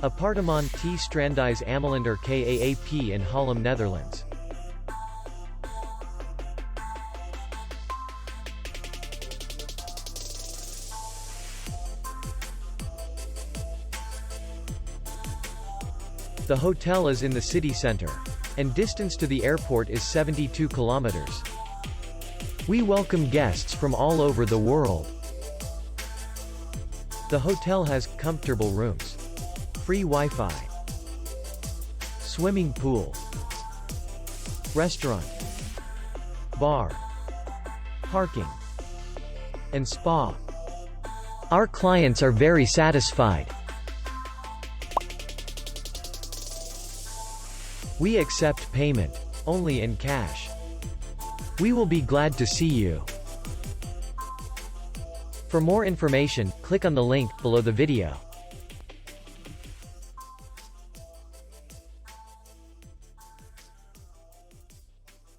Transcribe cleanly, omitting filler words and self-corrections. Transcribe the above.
Appartement T STRANDHUYS Amelander Kaap in Hollum, Netherlands. The hotel is in the city center, and distance to the airport is 72 kilometers. We welcome guests from all over the world. The hotel has comfortable rooms, free Wi-Fi, swimming pool, restaurant, bar, parking, and spa. Our clients are very satisfied. We accept payment only in cash. We will be glad to see you. For more information, click on the link below the video.